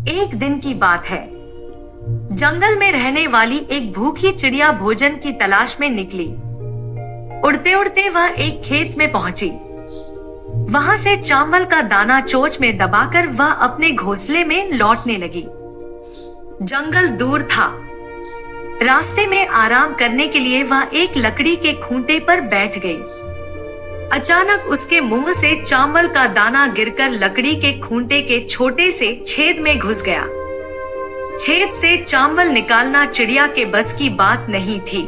एक दिन की बात है। जंगल में रहने वाली एक भूखी चिड़िया भोजन की तलाश में निकली। उड़ते उड़ते वह एक खेत में पहुंची। वहां से चावल का दाना चोंच में दबाकर वह अपने घोंसले में लौटने लगी। जंगल दूर था। रास्ते में आराम करने के लिए वह एक लकड़ी के खूंटे पर बैठ गई। अचानक उसके मुंह से चावल का दाना गिरकर लकड़ी के खूंटे के छोटे से छेद में घुस गया। छेद से चावल निकालना चिड़िया के बस की बात नहीं थी।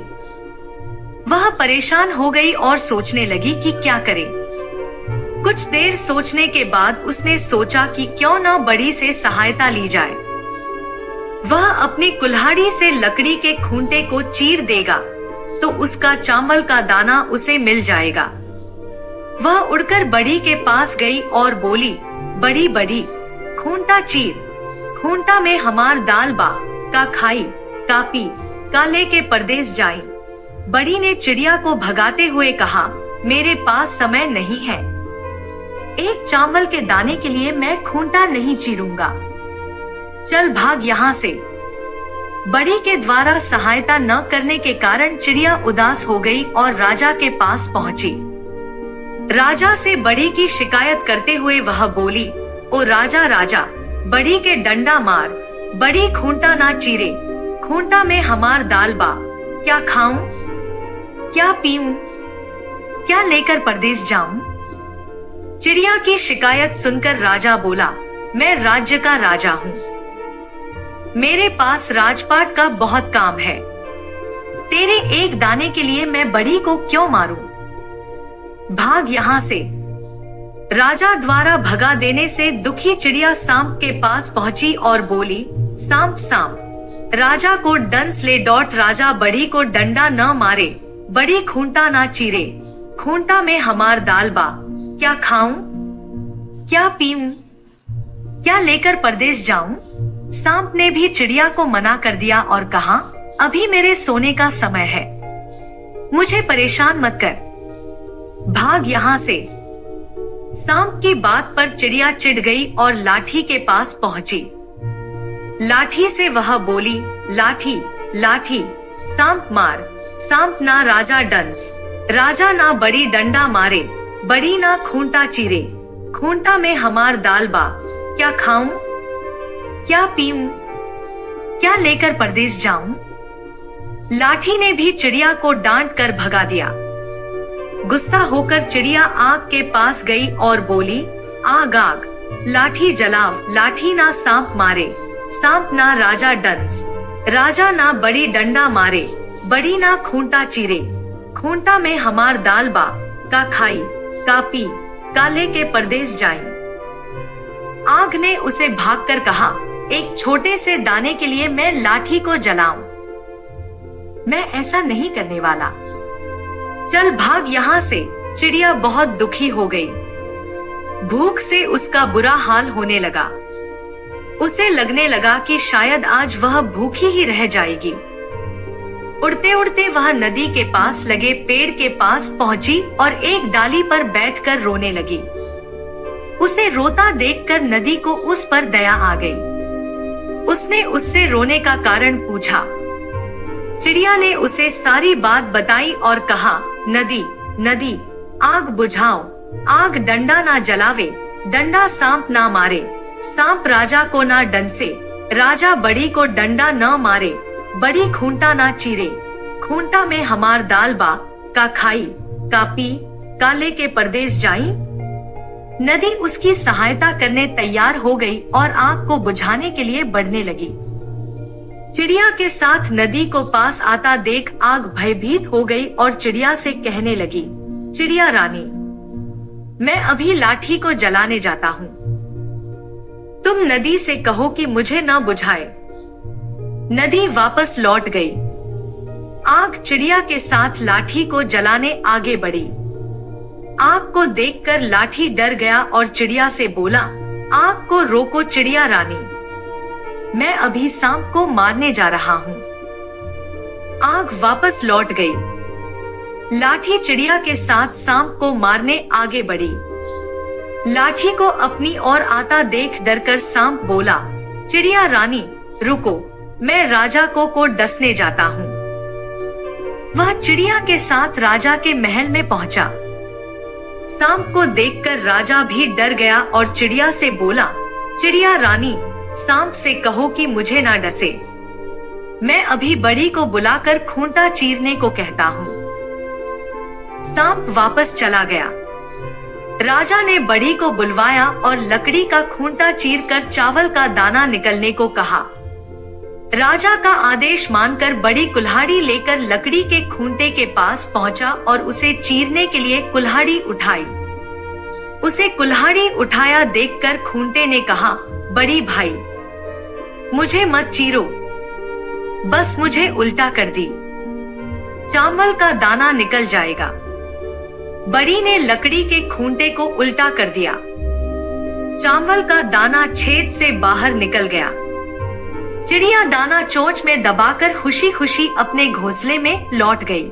वह परेशान हो गई और सोचने लगी कि क्या करे। कुछ देर सोचने के बाद उसने सोचा कि क्यों न बड़ी से सहायता ली जाए। वह अपनी कुल्हाड़ी से लकड़ी के खूंटे को चीर देगा तो उसका चावल का दाना उसे मिल जाएगा। वह उड़कर बड़ी के पास गई और बोली, बड़ी बड़ी, खूंटा चीर, खूंटा में हमार दाल बा, का खाई, का पी, का लेके परदेस जाई। बड़ी ने चिड़िया को भगाते हुए कहा, मेरे पास समय नहीं है। एक चावल के दाने के लिए मैं खूंटा नहीं चीरूंगा। चल भाग यहाँ से। बड़ी के द्वारा सहायता न करने के कारण चिड़िया उदास हो गई और राजा के पास पहुंची। राजा से बड़ी की शिकायत करते हुए वह बोली, ओ राजा राजा, बड़ी के डंडा मार, बड़ी खूंटा ना चीरे, खूंटा में हमार दाल बा, क्या खाऊं, क्या पीऊं, क्या लेकर परदेस जाऊं। चिड़िया की शिकायत सुनकर राजा बोला, मैं राज्य का राजा हूँ, मेरे पास राजपाट का बहुत काम है। तेरे एक दाने के लिए मैं बड़ी को क्यों मारूं? भाग यहाँ से। राजा द्वारा भगा देने से दुखी चिड़िया सांप के पास पहुंची और बोली, सांप सांप, राजा को डंस ले डॉट। राजा बड़ी को डंडा न मारे, बड़ी खूंटा ना चीरे, खूंटा में हमार दाल बा, क्या खाऊं, क्या पीऊं, क्या लेकर परदेस जाऊं। सांप ने भी चिड़िया को मना कर दिया और कहा, अभी मेरे सोने का समय है, मुझे परेशान मत कर, भाग यहाँ से। सांप की बात पर चिड़िया चिढ़ गई और लाठी के पास पहुंची। लाठी से वह बोली, लाठी लाठी, सांप मार, सांप ना राजा डंस, राजा ना बड़ी डंडा मारे, बड़ी ना खूंटा चीरे, खूंटा में हमार दाल बा, क्या खाऊं, क्या पीऊं, क्या लेकर परदेस जाऊं। लाठी ने भी चिड़िया को डांट कर भगा दिया। गुस्सा होकर चिड़िया आग के पास गई और बोली, आग आग, लाठी जलाव, लाठी ना सांप मारे, सांप ना राजा डंस, राजा ना बड़ी डंडा मारे, बड़ी ना खूंटा चीरे, खूंटा में हमार दाल बा, का खाई, का पी, का लेके परदेस जाई। आग ने उसे भागकर कहा, एक छोटे से दाने के लिए मैं लाठी को जलाऊं? मैं ऐसा नहीं करने वाला, चल भाग यहाँ से। चिड़िया बहुत दुखी हो गई। भूख से उसका बुरा हाल होने लगा। उसे लगने लगा कि शायद आज वह भूखी ही रह जाएगी। उड़ते उड़ते वह नदी के पास लगे पेड़ के पास पहुंची और एक डाली पर बैठकर रोने लगी। उसे रोता देखकर नदी को उस पर दया आ गई। उसने उससे रोने का कारण पूछा। चिड़िया ने उसे सारी बात बताई और कहा, नदी नदी, आग बुझाओ, आग डंडा ना जलावे, डंडा सांप ना मारे, सांप राजा को ना डंसे, राजा बड़ी को डंडा न मारे, बड़ी खूंटा ना चीरे, खूंटा में हमार दाल बा, का खाई, का पी, का लेके परदेस जाई। नदी उसकी सहायता करने तैयार हो गई और आग को बुझाने के लिए बढ़ने लगी। चिड़िया के साथ नदी को पास आता देख आग भयभीत हो गई और चिड़िया से कहने लगी, चिड़िया रानी, मैं अभी लाठी को जलाने जाता हूँ, तुम नदी से कहो कि मुझे न बुझाए। नदी वापस लौट गई। आग चिड़िया के साथ लाठी को जलाने आगे बढ़ी। आग को देखकर लाठी डर गया और चिड़िया से बोला, आग को रोको चिड़िया रानी, मैं अभी सांप को मारने जा रहा हूँ। आग वापस लौट गई। लाठी चिड़िया के साथ सांप को मारने आगे बढ़ी। लाठी को अपनी ओर आता देख डरकर सांप बोला, चिड़िया रानी, रुको, मैं राजा को डसने जाता हूँ। वह चिड़िया के साथ राजा के महल में पहुंचा। सांप को देखकर राजा भी डर गया और चिड़िया से बोला, चिड़िया रानी, सांप से कहो कि मुझे ना डसे। मैं अभी बड़ी को बुलाकर खूंटा चीरने को कहता हूँ। सांप वापस चला गया। राजा ने बड़ी को बुलवाया और लकड़ी का खूंटा चीरकर चावल का दाना निकलने को कहा। राजा का आदेश मानकर बड़ी कुल्हाड़ी लेकर लकड़ी के खूंटे के पास पहुंचा और उसे चीरने के लिए कुल्हाड़ी उठाई। उसे कुल्हाड़ी उठाया देखकर खूंटे ने कहा, बड़ी भाई, मुझे मत चीरो, बस मुझे उल्टा कर दी, चावल का दाना निकल जाएगा। बड़ी ने लकड़ी के खूंटे को उल्टा कर दिया। चावल का दाना छेद से बाहर निकल गया। चिड़िया दाना चोंच में दबाकर खुशी खुशी अपने घोंसले में लौट गई।